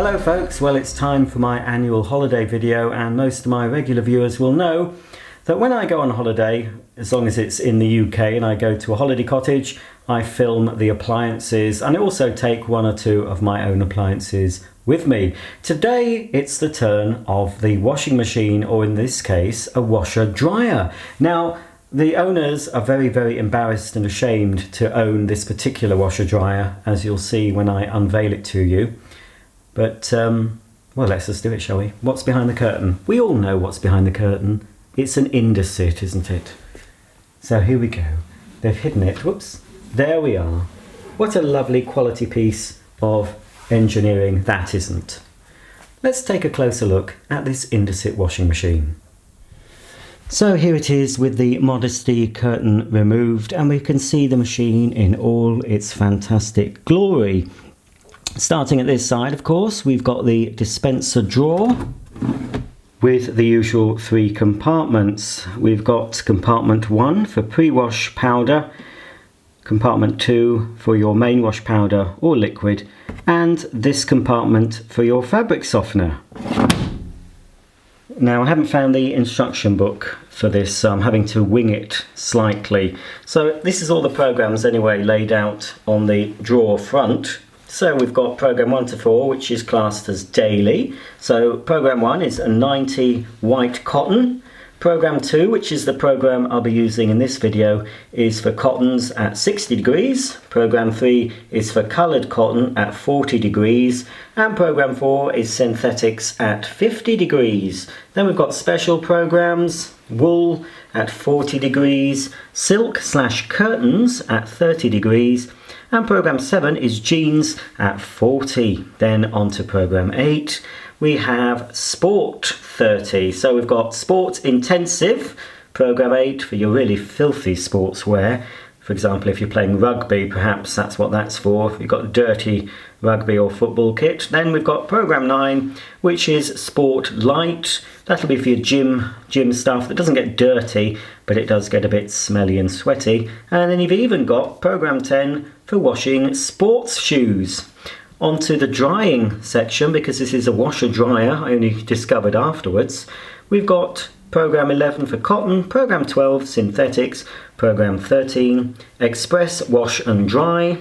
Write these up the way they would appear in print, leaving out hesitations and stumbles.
Hello folks, well it's time for my annual holiday video, and most of my regular viewers will know that when I go on holiday, as long as it's in the UK and I go to a holiday cottage, I film the appliances and I also take one or two of my own appliances with me. Today it's the turn of the washing machine, or in this case a washer dryer. Now the owners are very embarrassed and ashamed to own this particular washer dryer, as you'll see when I unveil it to you. But, well, let's just do it, shall we? What's behind the curtain? We all know what's behind the curtain. It's an Indesit, isn't it? So here we go. They've hidden it. Whoops. There we are. What a lovely quality piece of engineering that isn't. Let's take a closer look at this Indesit washing machine. So here it is with the modesty curtain removed, and we can see the machine in all its fantastic glory. Starting at this side, of course, we've got the dispenser drawer with the usual 3 compartments. We've got compartment 1 for pre-wash powder, compartment 2 for your main wash powder or liquid, and this compartment for your fabric softener. Now I haven't found the instruction book for this, so I'm having to wing it slightly. So this is all the programs anyway laid out on the drawer front. So we've got program 1 to 4, which is classed as daily. So program 1 is a 90 white cotton. Program 2, which is the program I'll be using in this video, is for cottons at 60 degrees. Program 3 is for coloured cotton at 40 degrees. And program 4 is synthetics at 50 degrees. Then we've got special programs, wool at 40 degrees, silk/curtains at 30 degrees, and program 7 is jeans at 40. Then on to program 8, we have sport 30. So we've got sport intensive, program 8 for your really filthy sportswear. For example, if you're playing rugby, perhaps that's what that's for. If you've got dirty rugby or football kit. Then we've got program 9, which is sport light. That'll be for your gym stuff that doesn't get dirty, but it does get a bit smelly and sweaty. And then you've even got program 10 for washing sports shoes. Onto the drying section, because this is a washer dryer I only discovered afterwards. We've got program 11 for cotton, program 12 synthetics, program 13 express wash and dry,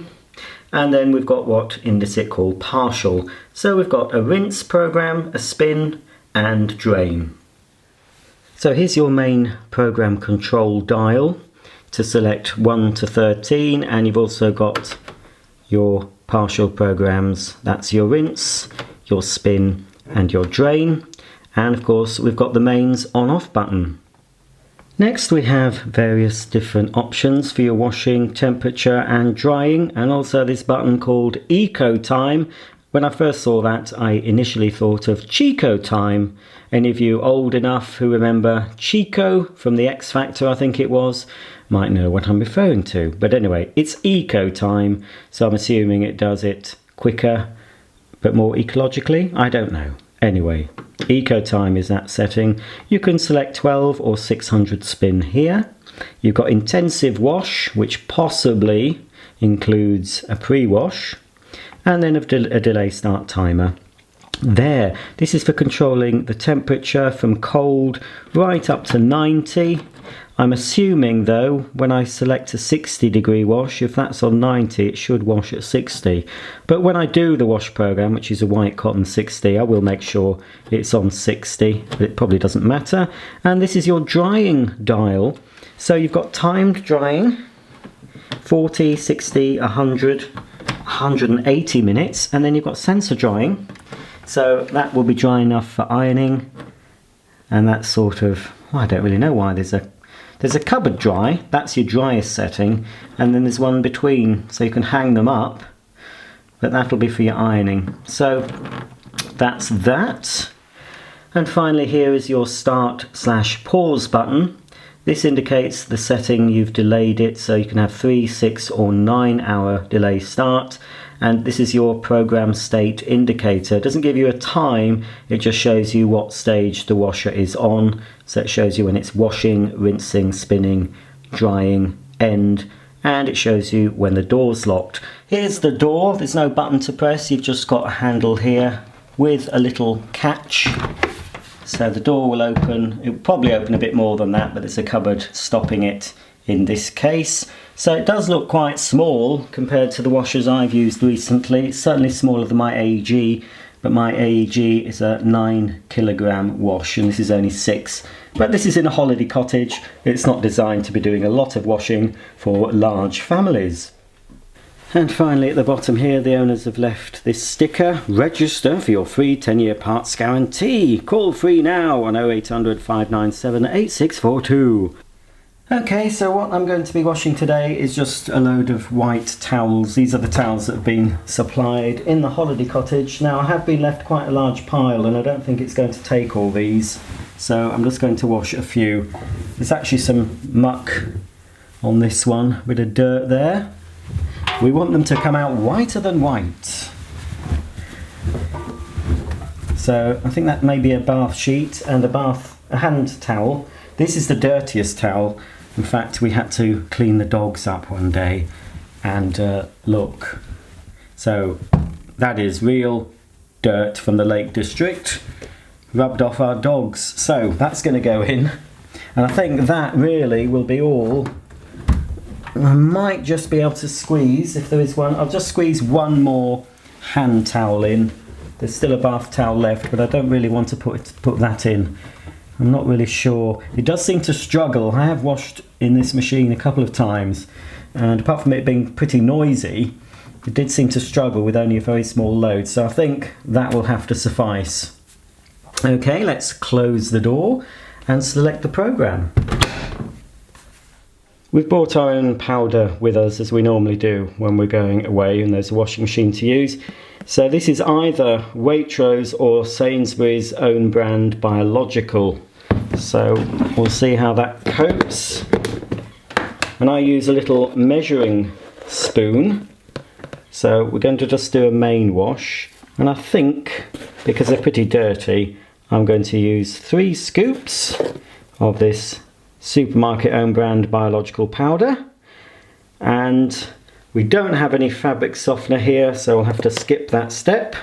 and then we've got what Indesit call partial. So we've got a rinse program, a spin and drain. So here's your main program control dial to select 1 to 13, and you've also got your partial programs. That's your rinse, your spin and your drain. And of course we've got the mains on-off button. Next we have various different options for your washing temperature and drying, and also this button called Eco Time. When I first saw that, I initially thought of Chico Time. Any of you old enough who remember Chico from the X Factor, I think it was, might know what I'm referring to. But anyway, it's Eco Time, so I'm assuming it does it quicker but more ecologically. I don't know. Anyway, Eco Time is that setting. You can select 12 or 600 spin here. You've got intensive wash, which possibly includes a pre-wash, and then a delay start timer. There, this is for controlling the temperature from cold right up to 90. I'm assuming though, when I select a 60 degree wash, if that's on 90 it should wash at 60. But when I do the wash program, which is a white cotton 60, I will make sure it's on 60, but it probably doesn't matter. And this is your drying dial. So you've got timed drying, 40, 60, 100, 180 minutes, and then you've got sensor drying. So that will be dry enough for ironing, and that's sort of, well, I don't really know why there's a cupboard dry, that's your driest setting, and then there's one between, so you can hang them up, but that'll be for your ironing. So that's that. And finally here is your start/pause button. This indicates the setting you've delayed it, so you can have 3, 6 or 9 hour delay start. And this is your program state indicator. It doesn't give you a time, it just shows you what stage the washer is on. So it shows you when it's washing, rinsing, spinning, drying, end, and it shows you when the door's locked. Here's the door. There's no button to press, you've just got a handle here with a little catch. So the door will open. It will probably open a bit more than that, but there's a cupboard stopping it in this case. So it does look quite small compared to the washers I've used recently. It's certainly smaller than my AEG, but my AEG is a 9 kilogram wash and this is only 6. But this is in a holiday cottage. It's not designed to be doing a lot of washing for large families. And finally at the bottom here, the owners have left this sticker: register for your free 10-year parts guarantee. Call free now on 0800 597 8642. Okay, so what I'm going to be washing today is just a load of white towels. These are the towels that have been supplied in the holiday cottage. Now I have been left quite a large pile and I don't think it's going to take all these. So I'm just going to wash a few. There's actually some muck on this one, a bit of dirt there. We want them to come out whiter than white. So I think that may be a bath sheet and a hand towel. This is the dirtiest towel. In fact, we had to clean the dogs up one day and look. So that is real dirt from the Lake District rubbed off our dogs. So that's going to go in. And I think that really will be all. I might just be able to squeeze, if there is one, I'll just squeeze one more hand towel in. There's still a bath towel left, but I don't really want to put that in. I'm not really sure. It does seem to struggle. I have washed in this machine a couple of times, and apart from it being pretty noisy, it did seem to struggle with only a very small load. So I think that will have to suffice. Okay, let's close the door and select the program. We've brought our own powder with us, as we normally do when we're going away and there's a washing machine to use. So this is either Waitrose or Sainsbury's own brand Biological. So we'll see how that coats. And I use a little measuring spoon. So we're going to just do a main wash. And I think, because they're pretty dirty, I'm going to use 3 scoops of this supermarket own brand Biological powder. And we don't have any fabric softener here, so we'll have to skip that step.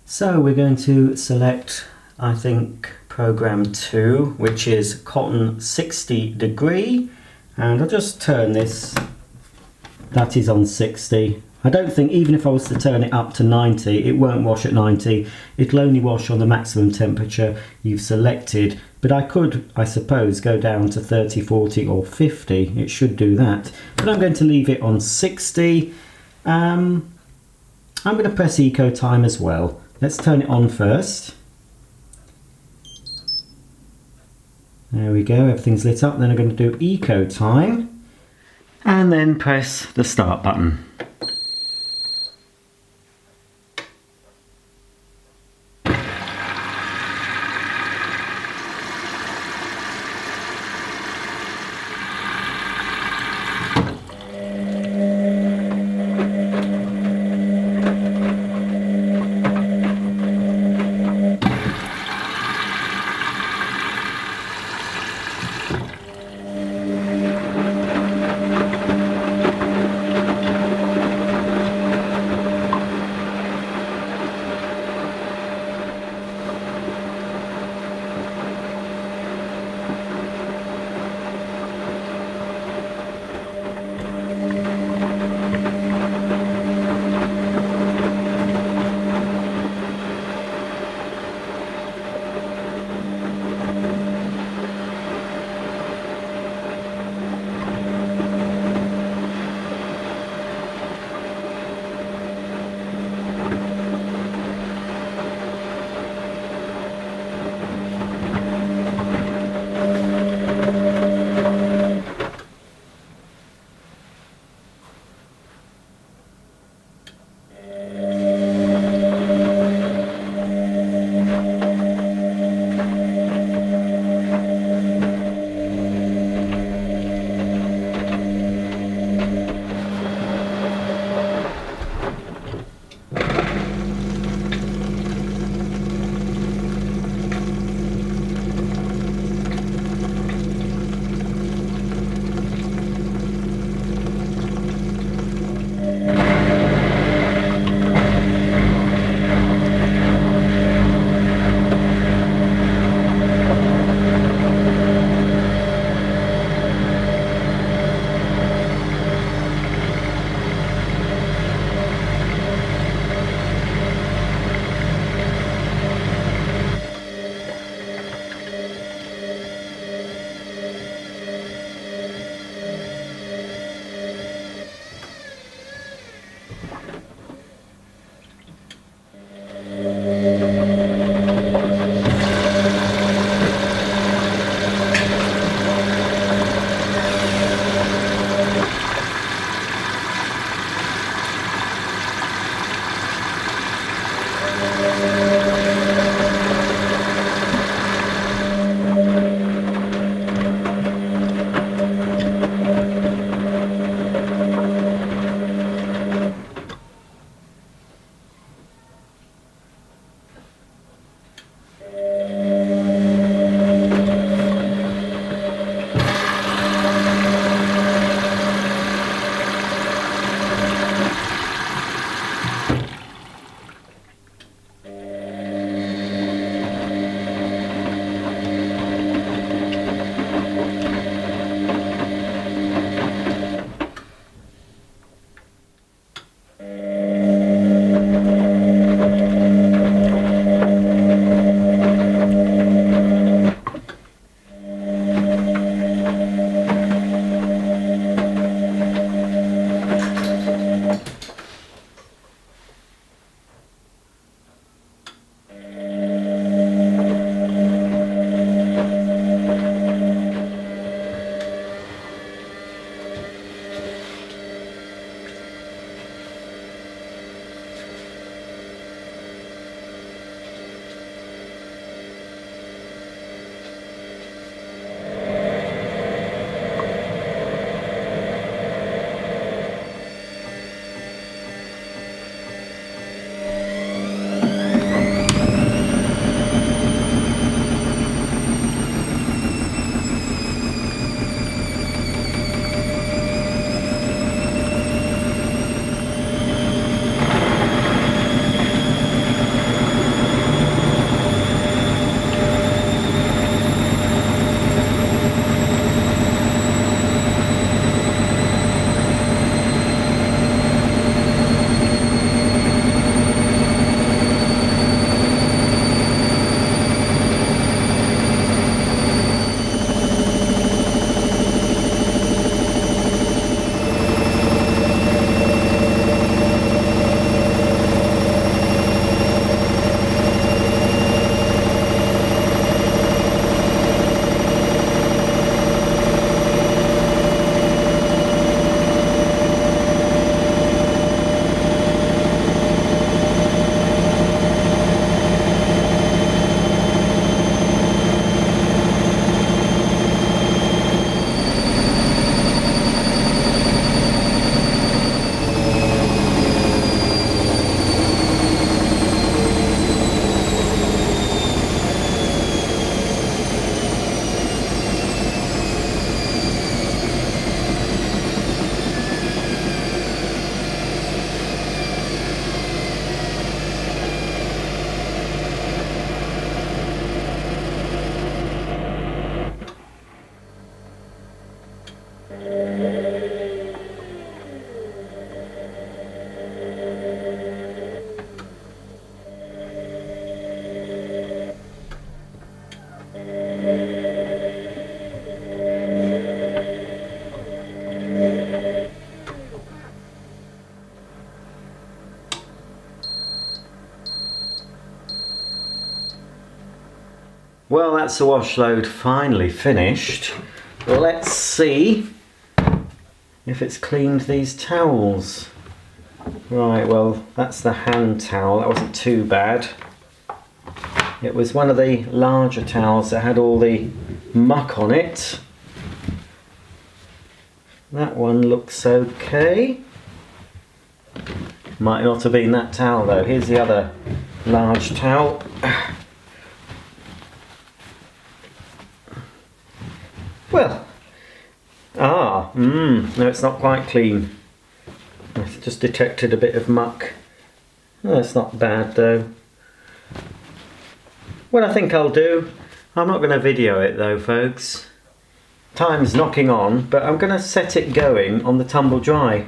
So we're going to select, I think, program 2, which is cotton 60 degree, and I'll just turn this. That is on 60. I don't think, even if I was to turn it up to 90, it won't wash at 90. It'll only wash on the maximum temperature you've selected. But I could, I suppose, go down to 30, 40 or 50. It should do that. But I'm going to leave it on 60. I'm going to press Eco Time as well. Let's turn it on first. There we go, everything's lit up. Then I'm going to do Eco Time. And then press the start button. Well, that's the wash load finally finished. Well, let's see if it's cleaned these towels. Right, well, that's the hand towel. That wasn't too bad. It was one of the larger towels that had all the muck on it. That one looks okay. Might not have been that towel though. Here's the other large towel. Well, no, it's not quite clean. I've just detected a bit of muck. Oh, it's not bad though. What I think I'll do, I'm not going to video it though, folks. Time's knocking on, but I'm going to set it going on the tumble dry.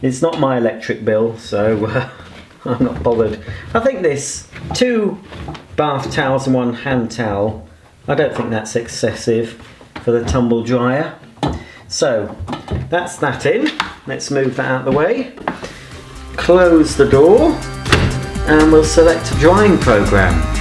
It's not my electric bill, so I'm not bothered. I think this 2 bath towels and 1 hand towel, I don't think that's excessive for the tumble dryer. So that's that in. Let's move that out of the way. Close the door and we'll select a drying program.